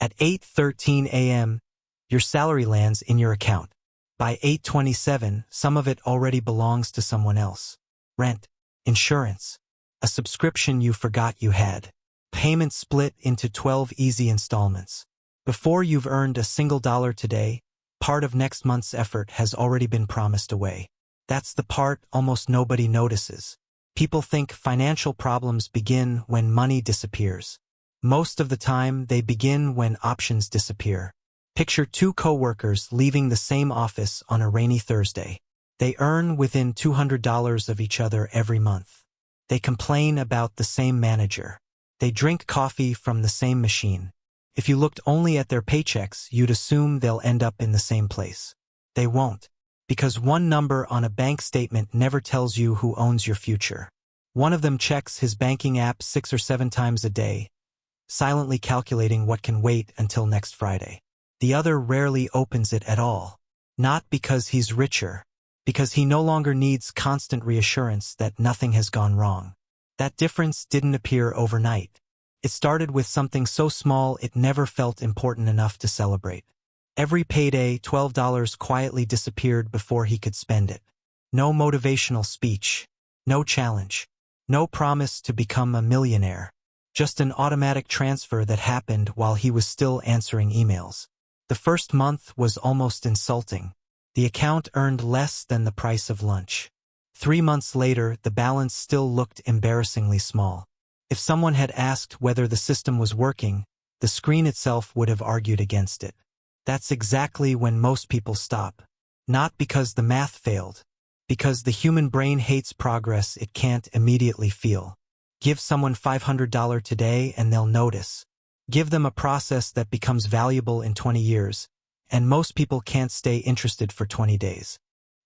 At 8:13 a.m., your salary lands in your account. By 8:27, some of it already belongs to someone else. Rent, insurance, a subscription you forgot you had. Payments split into 12 easy installments. Before you've earned a single dollar today, part of next month's effort has already been promised away. That's the part almost nobody notices. People think financial problems begin when money disappears. Most of the time, they begin when options disappear. Picture two coworkers leaving the same office on a rainy Thursday. They earn within $200 of each other every month. They complain about the same manager. They drink coffee from the same machine. If you looked only at their paychecks, you'd assume they'll end up in the same place. They won't, because one number on a bank statement never tells you who owns your future. One of them checks his banking app 6 or 7 times a day, silently calculating what can wait until next Friday. The other rarely opens it at all. Not because he's richer, because he no longer needs constant reassurance that nothing has gone wrong. That difference didn't appear overnight. It started with something so small it never felt important enough to celebrate. Every payday, $12 quietly disappeared before he could spend it. No motivational speech, no challenge, no promise to become a millionaire. Just an automatic transfer that happened while he was still answering emails. The first month was almost insulting. The account earned less than the price of lunch. 3 months later, the balance still looked embarrassingly small. If someone had asked whether the system was working, the screen itself would have argued against it. That's exactly when most people stop. Not because the math failed, because the human brain hates progress it can't immediately feel. Give someone $500 today and they'll notice. Give them a process that becomes valuable in 20 years, and most people can't stay interested for 20 days.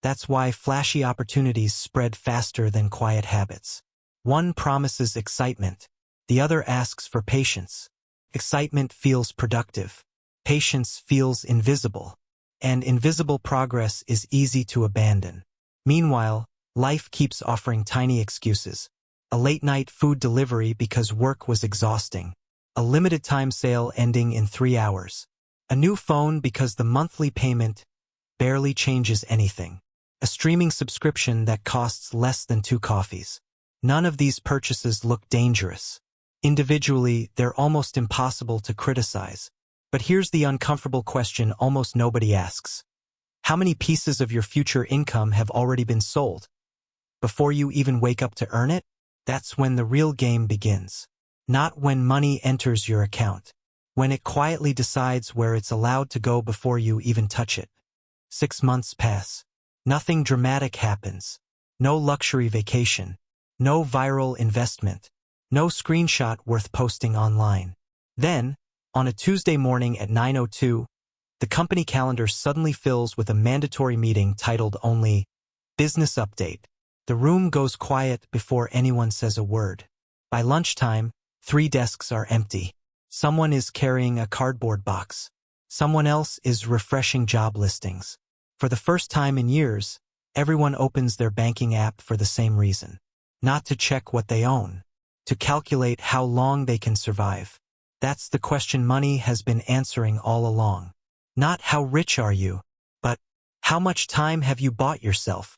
That's why flashy opportunities spread faster than quiet habits. One promises excitement, the other asks for patience. Excitement feels productive. Patience feels invisible. And invisible progress is easy to abandon. Meanwhile, life keeps offering tiny excuses. A late-night food delivery because work was exhausting. A limited-time sale ending in 3 hours. A new phone because the monthly payment barely changes anything. A streaming subscription that costs less than 2 coffees. None of these purchases look dangerous. Individually, they're almost impossible to criticize. But here's the uncomfortable question almost nobody asks. How many pieces of your future income have already been sold? Before you even wake up to earn it? That's when the real game begins. Not when money enters your account. When it quietly decides where it's allowed to go before you even touch it. 6 months pass. Nothing dramatic happens. No luxury vacation. No viral investment. No screenshot worth posting online. Then, on a Tuesday morning at 9:02, the company calendar suddenly fills with a mandatory meeting titled only Business Update. The room goes quiet before anyone says a word. By lunchtime, 3 desks are empty. Someone is carrying a cardboard box. Someone else is refreshing job listings. For the first time in years, everyone opens their banking app for the same reason. Not to check what they own. To calculate how long they can survive. That's the question money has been answering all along. Not how rich are you, but how much time have you bought yourself?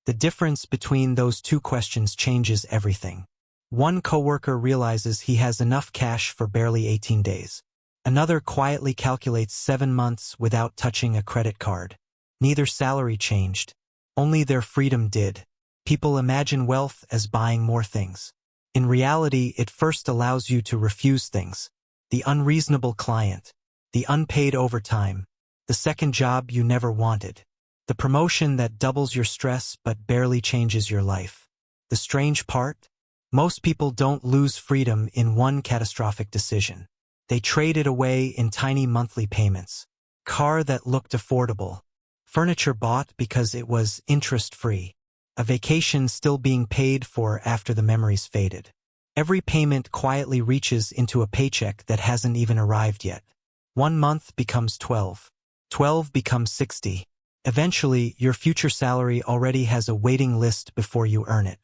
The difference between those 2 questions changes everything. One coworker realizes he has enough cash for barely 18 days. Another quietly calculates 7 months without touching a credit card. Neither salary changed. Only their freedom did. People imagine wealth as buying more things. In reality, it first allows you to refuse things. The unreasonable client. The unpaid overtime. The second job you never wanted. The promotion that doubles your stress but barely changes your life. The strange part? Most people don't lose freedom in one catastrophic decision. They trade it away in tiny monthly payments. Car that looked affordable. Furniture bought because it was interest-free. A vacation still being paid for after the memories faded. Every payment quietly reaches into a paycheck that hasn't even arrived yet. 1 month becomes 12. 12 becomes 60. Eventually, your future salary already has a waiting list before you earn it.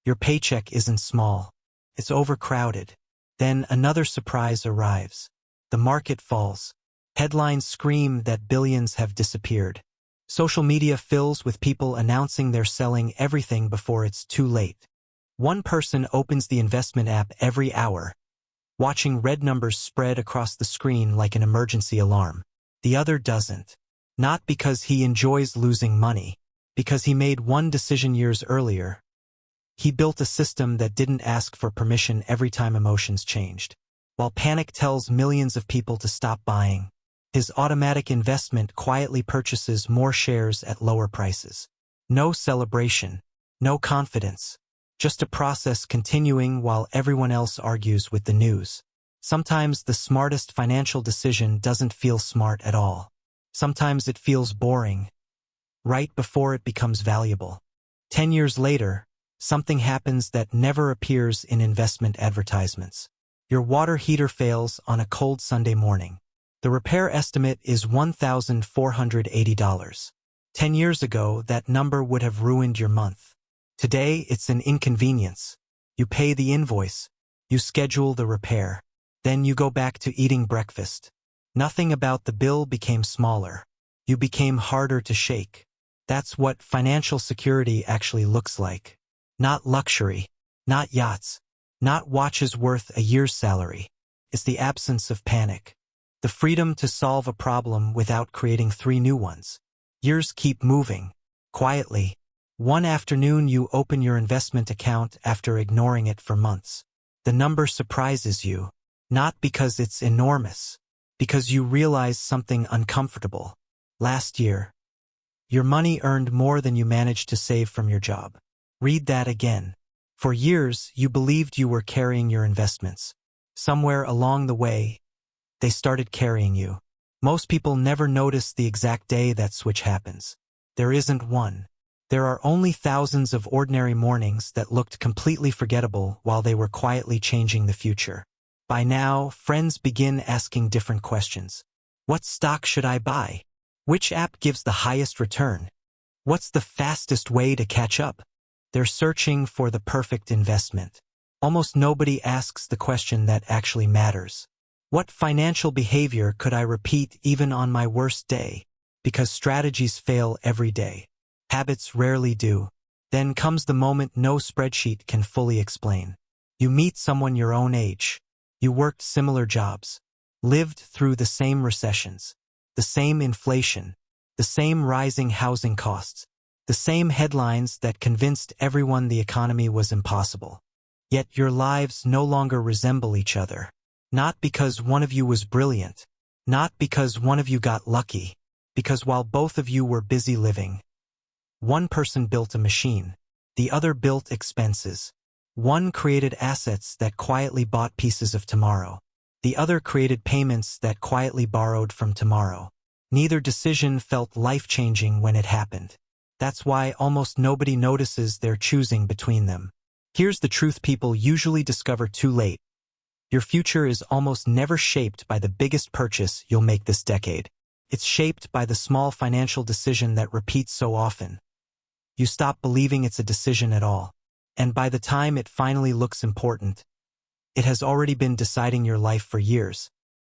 Your paycheck isn't small. It's overcrowded. Then another surprise arrives. The market falls. Headlines scream that billions have disappeared. Social media fills with people announcing they're selling everything before it's too late. One person opens the investment app every hour, watching red numbers spread across the screen like an emergency alarm. The other doesn't. Not because he enjoys losing money, because he made one decision years earlier. He built a system that didn't ask for permission every time emotions changed. While panic tells millions of people to stop buying, his automatic investment quietly purchases more shares at lower prices. No celebration, no confidence, just a process continuing while everyone else argues with the news. Sometimes the smartest financial decision doesn't feel smart at all. Sometimes it feels boring, right before it becomes valuable. 10 years later, something happens that never appears in investment advertisements. Your water heater fails on a cold Sunday morning. The repair estimate is $1,480. 10 years ago, that number would have ruined your month. Today, it's an inconvenience. You pay the invoice. You schedule the repair. Then you go back to eating breakfast. Nothing about the bill became smaller. You became harder to shake. That's what financial security actually looks like. Not luxury, not yachts, not watches worth a year's salary. It's the absence of panic. The freedom to solve a problem without creating 3 new ones. Years keep moving. Quietly. One afternoon you open your investment account after ignoring it for months. The number surprises you. Not because it's enormous. Because you realize something uncomfortable. Last year, your money earned more than you managed to save from your job. Read that again. For years, you believed you were carrying your investments. Somewhere along the way, they started carrying you. Most people never notice the exact day that switch happens. There isn't one. There are only thousands of ordinary mornings that looked completely forgettable while they were quietly changing the future. By now, friends begin asking different questions. What stock should I buy? Which app gives the highest return? What's the fastest way to catch up? They're searching for the perfect investment. Almost nobody asks the question that actually matters. What financial behavior could I repeat even on my worst day? Because strategies fail every day. Habits rarely do. Then comes the moment no spreadsheet can fully explain. You meet someone your own age. You worked similar jobs. Lived through the same recessions. The same inflation. The same rising housing costs. The same headlines that convinced everyone the economy was impossible. Yet your lives no longer resemble each other. Not because one of you was brilliant. Not because one of you got lucky. Because while both of you were busy living, one person built a machine. The other built expenses. One created assets that quietly bought pieces of tomorrow. The other created payments that quietly borrowed from tomorrow. Neither decision felt life-changing when it happened. That's why almost nobody notices they're choosing between them. Here's the truth people usually discover too late. Your future is almost never shaped by the biggest purchase you'll make this decade. It's shaped by the small financial decision that repeats so often. You stop believing it's a decision at all. And by the time it finally looks important, it has already been deciding your life for years.